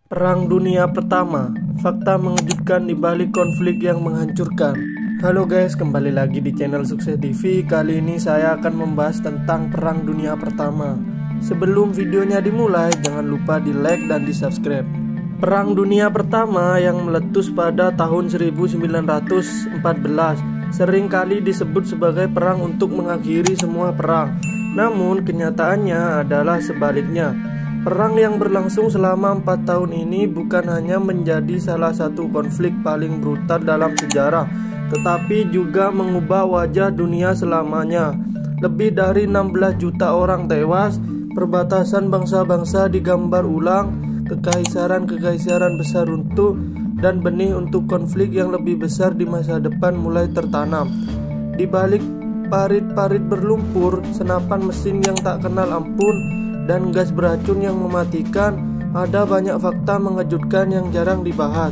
Perang Dunia Pertama, fakta mengejutkan di balik konflik yang menghancurkan. Halo guys, kembali lagi di channel Sukses TV. Kali ini saya akan membahas tentang Perang Dunia Pertama. Sebelum videonya dimulai, jangan lupa di like dan di subscribe. Perang Dunia Pertama yang meletus pada tahun 1914 sering kali disebut sebagai perang untuk mengakhiri semua perang. Namun kenyataannya adalah sebaliknya. Perang yang berlangsung selama 4 tahun ini bukan hanya menjadi salah satu konflik paling brutal dalam sejarah, tetapi juga mengubah wajah dunia selamanya. Lebih dari 16 juta orang tewas, perbatasan bangsa-bangsa digambar ulang, kekaisaran-kekaisaran besar runtuh, dan benih untuk konflik yang lebih besar di masa depan mulai tertanam. Di balik parit-parit berlumpur, senapan mesin yang tak kenal ampun, dan gas beracun yang mematikan, ada banyak fakta mengejutkan yang jarang dibahas.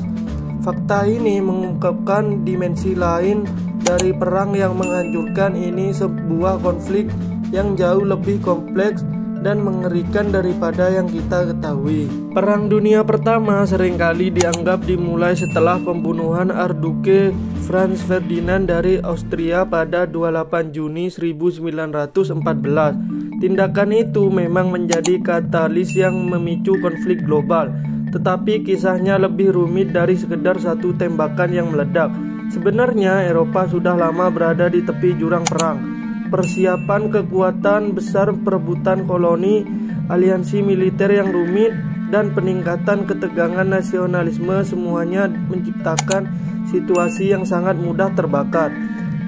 Fakta ini mengungkapkan dimensi lain dari perang yang menghancurkan ini, sebuah konflik yang jauh lebih kompleks dan mengerikan daripada yang kita ketahui. Perang Dunia Pertama seringkali dianggap dimulai setelah pembunuhan Archduke Franz Ferdinand dari Austria pada 28 Juni 1914. Tindakan itu memang menjadi katalis yang memicu konflik global, tetapi kisahnya lebih rumit dari sekedar satu tembakan yang meledak. Sebenarnya Eropa sudah lama berada di tepi jurang perang. Persiapan kekuatan besar, perebutan koloni, aliansi militer yang rumit, dan peningkatan ketegangan nasionalisme semuanya menciptakan situasi yang sangat mudah terbakar.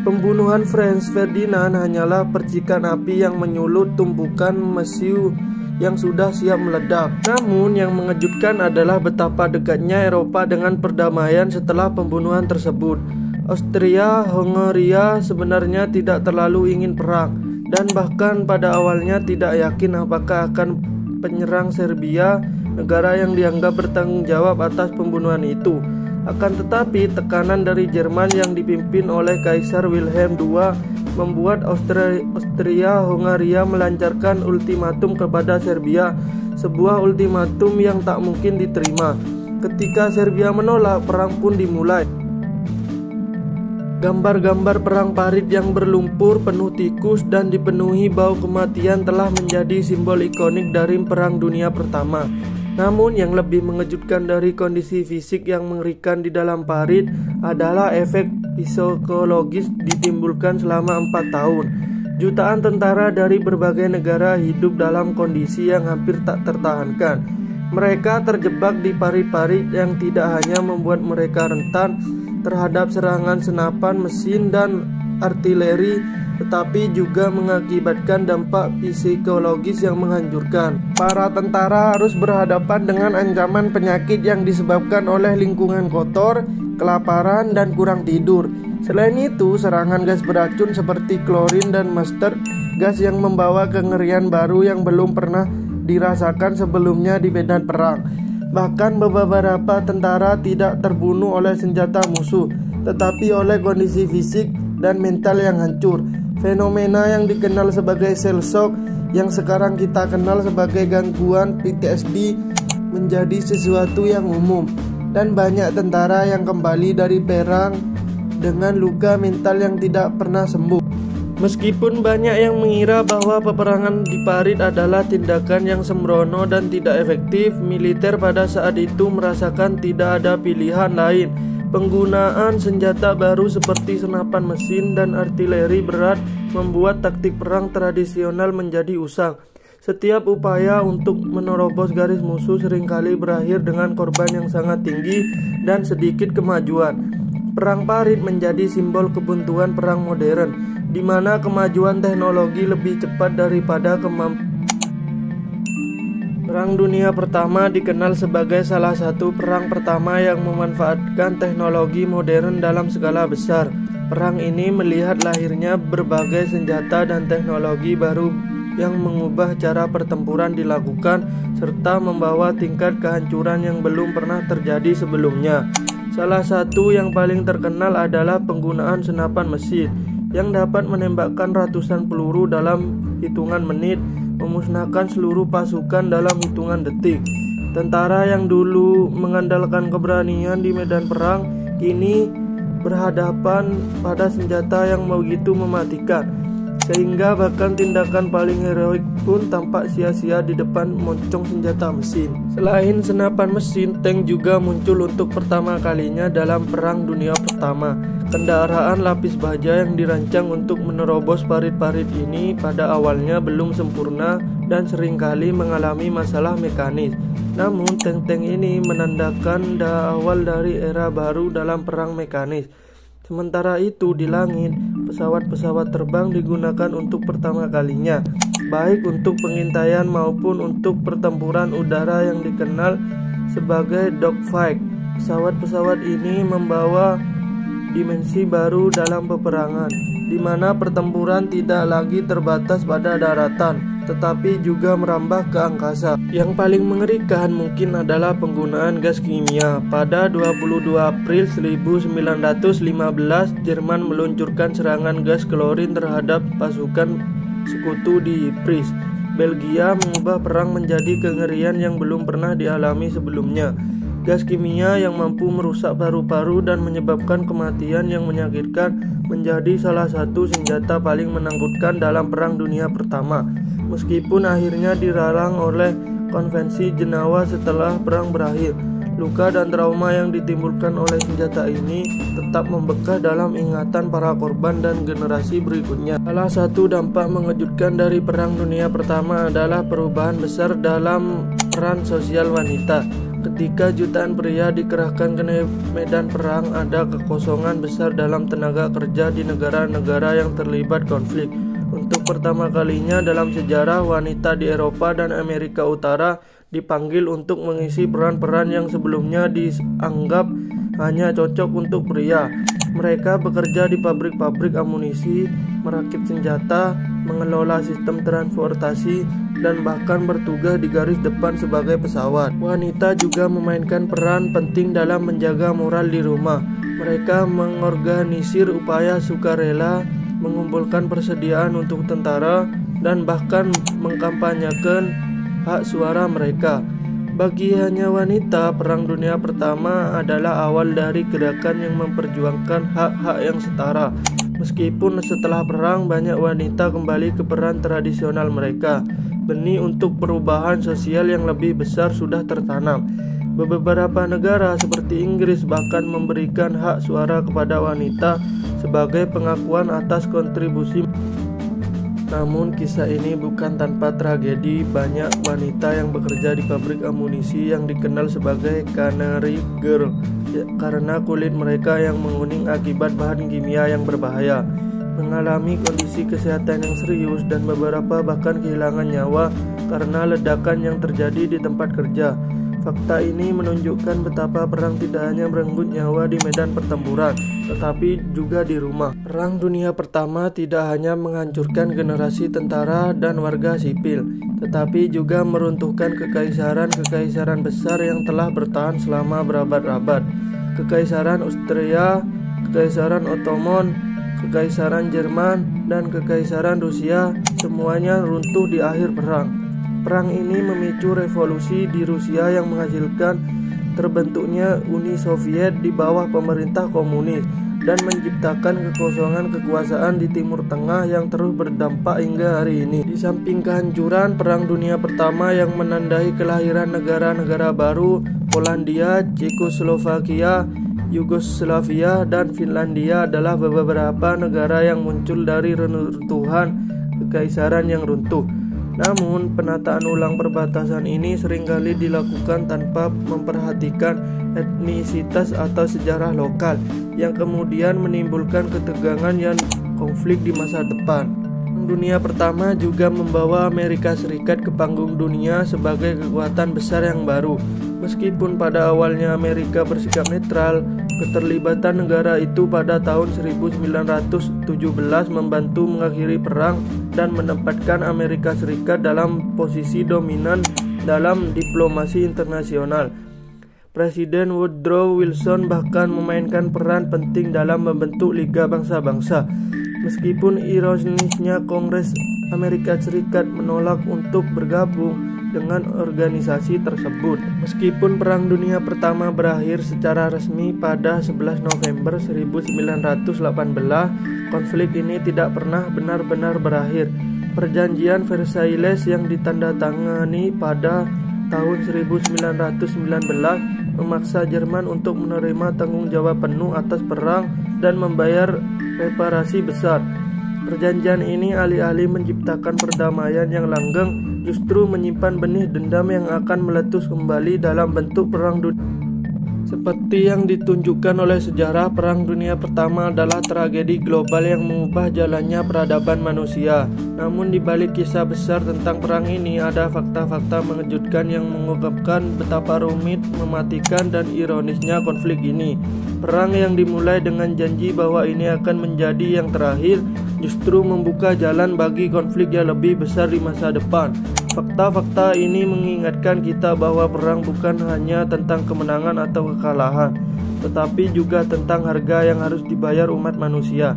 Pembunuhan Franz Ferdinand hanyalah percikan api yang menyulut tumpukan mesiu yang sudah siap meledak. Namun yang mengejutkan adalah betapa dekatnya Eropa dengan perdamaian setelah pembunuhan tersebut. Austria-Hungaria sebenarnya tidak terlalu ingin perang, dan bahkan pada awalnya tidak yakin apakah akan penyerang Serbia, negara yang dianggap bertanggung jawab atas pembunuhan itu. Akan tetapi tekanan dari Jerman yang dipimpin oleh Kaisar Wilhelm II membuat Austria-Hungaria melancarkan ultimatum kepada Serbia, sebuah ultimatum yang tak mungkin diterima. Ketika Serbia menolak, perang pun dimulai. Gambar-gambar perang parit yang berlumpur, penuh tikus, dan dipenuhi bau kematian telah menjadi simbol ikonik dari Perang Dunia Pertama. Namun yang lebih mengejutkan dari kondisi fisik yang mengerikan di dalam parit adalah efek psikologis ditimbulkan selama 4 tahun. Jutaan tentara dari berbagai negara hidup dalam kondisi yang hampir tak tertahankan. Mereka terjebak di parit-parit yang tidak hanya membuat mereka rentan terhadap serangan senapan mesin dan artileri, tetapi juga mengakibatkan dampak psikologis yang menghancurkan. Para tentara harus berhadapan dengan ancaman penyakit yang disebabkan oleh lingkungan kotor, kelaparan, dan kurang tidur. Selain itu, serangan gas beracun seperti klorin dan mustard, gas yang membawa kengerian baru yang belum pernah dirasakan sebelumnya di medan perang. Bahkan beberapa tentara tidak terbunuh oleh senjata musuh, tetapi oleh kondisi fisik dan mental yang hancur. Fenomena yang dikenal sebagai shell shock, yang sekarang kita kenal sebagai gangguan PTSD, menjadi sesuatu yang umum, dan banyak tentara yang kembali dari perang dengan luka mental yang tidak pernah sembuh. Meskipun banyak yang mengira bahwa peperangan di parit adalah tindakan yang sembrono dan tidak efektif, militer pada saat itu merasakan tidak ada pilihan lain. Penggunaan senjata baru seperti senapan mesin dan artileri berat membuat taktik perang tradisional menjadi usang. Setiap upaya untuk menerobos garis musuh seringkali berakhir dengan korban yang sangat tinggi dan sedikit kemajuan. Perang parit menjadi simbol kebuntuan perang modern, di mana kemajuan teknologi lebih cepat daripada kemampuan. Perang Dunia Pertama dikenal sebagai salah satu perang pertama yang memanfaatkan teknologi modern dalam skala besar. Perang ini melihat lahirnya berbagai senjata dan teknologi baru yang mengubah cara pertempuran dilakukan, serta membawa tingkat kehancuran yang belum pernah terjadi sebelumnya. Salah satu yang paling terkenal adalah penggunaan senapan mesin, yang dapat menembakkan ratusan peluru dalam hitungan menit, memusnahkan seluruh pasukan dalam hitungan detik. Tentara yang dulu mengandalkan keberanian di medan perang kini berhadapan pada senjata yang begitu mematikan, sehingga bahkan tindakan paling heroik pun tampak sia-sia di depan moncong senjata mesin. Selain senapan mesin, tank juga muncul untuk pertama kalinya dalam Perang Dunia Pertama. Kendaraan lapis baja yang dirancang untuk menerobos parit-parit ini pada awalnya belum sempurna dan seringkali mengalami masalah mekanis. Namun tank-tank ini menandakan awal dari era baru dalam perang mekanis. Sementara itu di langit, pesawat-pesawat terbang digunakan untuk pertama kalinya, baik untuk pengintaian maupun untuk pertempuran udara yang dikenal sebagai dogfight. Pesawat-pesawat ini membawa dimensi baru dalam peperangan, di mana pertempuran tidak lagi terbatas pada daratan, tetapi juga merambah ke angkasa. Yang paling mengerikan mungkin adalah penggunaan gas kimia. Pada 22 April 1915, Jerman meluncurkan serangan gas klorin terhadap pasukan sekutu di Ypres. Belgia mengubah perang menjadi kengerian yang belum pernah dialami sebelumnya. Gas kimia yang mampu merusak paru-paru dan menyebabkan kematian yang menyakitkan menjadi salah satu senjata paling menakutkan dalam Perang Dunia Pertama. Meskipun akhirnya dilarang oleh Konvensi Jenewa setelah perang berakhir, luka dan trauma yang ditimbulkan oleh senjata ini tetap membekas dalam ingatan para korban dan generasi berikutnya. Salah satu dampak mengejutkan dari Perang Dunia Pertama adalah perubahan besar dalam peran sosial wanita. Ketika jutaan pria dikerahkan ke medan perang, ada kekosongan besar dalam tenaga kerja di negara-negara yang terlibat konflik. Untuk pertama kalinya dalam sejarah, wanita di Eropa dan Amerika Utara dipanggil untuk mengisi peran-peran yang sebelumnya dianggap hanya cocok untuk pria. Mereka bekerja di pabrik-pabrik amunisi, merakit senjata, mengelola sistem transportasi, dan bahkan bertugas di garis depan sebagai pesawat. Wanita juga memainkan peran penting dalam menjaga moral di rumah. Mereka mengorganisir upaya sukarela, mengumpulkan persediaan untuk tentara, dan bahkan mengkampanyekan hak suara mereka. Bagi hanya wanita, Perang Dunia Pertama adalah awal dari gerakan yang memperjuangkan hak-hak yang setara. Meskipun setelah perang banyak wanita kembali ke peran tradisional mereka, benih untuk perubahan sosial yang lebih besar sudah tertanam. Beberapa negara seperti Inggris bahkan memberikan hak suara kepada wanita sebagai pengakuan atas kontribusi. Namun kisah ini bukan tanpa tragedi. Banyak wanita yang bekerja di pabrik amunisi yang dikenal sebagai canary girl karena kulit mereka yang menguning akibat bahan kimia yang berbahaya, mengalami kondisi kesehatan yang serius, dan beberapa bahkan kehilangan nyawa karena ledakan yang terjadi di tempat kerja. Fakta ini menunjukkan betapa perang tidak hanya merenggut nyawa di medan pertempuran, tetapi juga di rumah. Perang Dunia Pertama tidak hanya menghancurkan generasi tentara dan warga sipil, tetapi juga meruntuhkan kekaisaran-kekaisaran besar yang telah bertahan selama berabad-abad. Kekaisaran Austria, Kekaisaran Ottoman, Kekaisaran Jerman, dan Kekaisaran Rusia semuanya runtuh di akhir perang. Perang ini memicu revolusi di Rusia yang menghasilkan terbentuknya Uni Soviet di bawah pemerintah komunis dan menciptakan kekosongan kekuasaan di Timur Tengah yang terus berdampak hingga hari ini. Di samping kehancuran Perang Dunia Pertama yang menandai kelahiran negara-negara baru, Polandia, Cekoslovakia, Yugoslavia, dan Finlandia adalah beberapa negara yang muncul dari reruntuhan kekaisaran yang runtuh. Namun, penataan ulang perbatasan ini seringkali dilakukan tanpa memperhatikan etnisitas atau sejarah lokal, yang kemudian menimbulkan ketegangan dan konflik di masa depan. Dunia Pertama juga membawa Amerika Serikat ke panggung dunia sebagai kekuatan besar yang baru. Meskipun pada awalnya Amerika bersikap netral, keterlibatan negara itu pada tahun 1917 membantu mengakhiri perang dan menempatkan Amerika Serikat dalam posisi dominan dalam diplomasi internasional. Presiden Woodrow Wilson bahkan memainkan peran penting dalam membentuk Liga Bangsa-Bangsa. Meskipun ironisnya Kongres Amerika Serikat menolak untuk bergabung, dengan organisasi tersebut. Meskipun Perang Dunia Pertama berakhir secara resmi pada 11 November 1918, konflik ini tidak pernah benar-benar berakhir. Perjanjian Versailles yang ditandatangani pada tahun 1919 memaksa Jerman untuk menerima tanggung jawab penuh atas perang dan membayar reparasi besar. Perjanjian ini alih-alih menciptakan perdamaian yang langgeng, justru menyimpan benih dendam yang akan meletus kembali dalam bentuk perang dunia. Seperti yang ditunjukkan oleh sejarah, Perang Dunia Pertama adalah tragedi global yang mengubah jalannya peradaban manusia. Namun di balik kisah besar tentang perang ini ada fakta-fakta mengejutkan yang mengungkapkan betapa rumit, mematikan, dan ironisnya konflik ini. Perang yang dimulai dengan janji bahwa ini akan menjadi yang terakhir, justru membuka jalan bagi konflik yang lebih besar di masa depan. Fakta-fakta ini mengingatkan kita bahwa perang bukan hanya tentang kemenangan atau kekalahan, tetapi juga tentang harga yang harus dibayar umat manusia.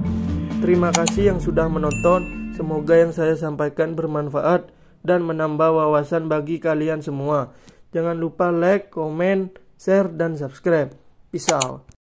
Terima kasih yang sudah menonton. Semoga yang saya sampaikan bermanfaat dan menambah wawasan bagi kalian semua. Jangan lupa like, komen, share, dan subscribe. Peace out.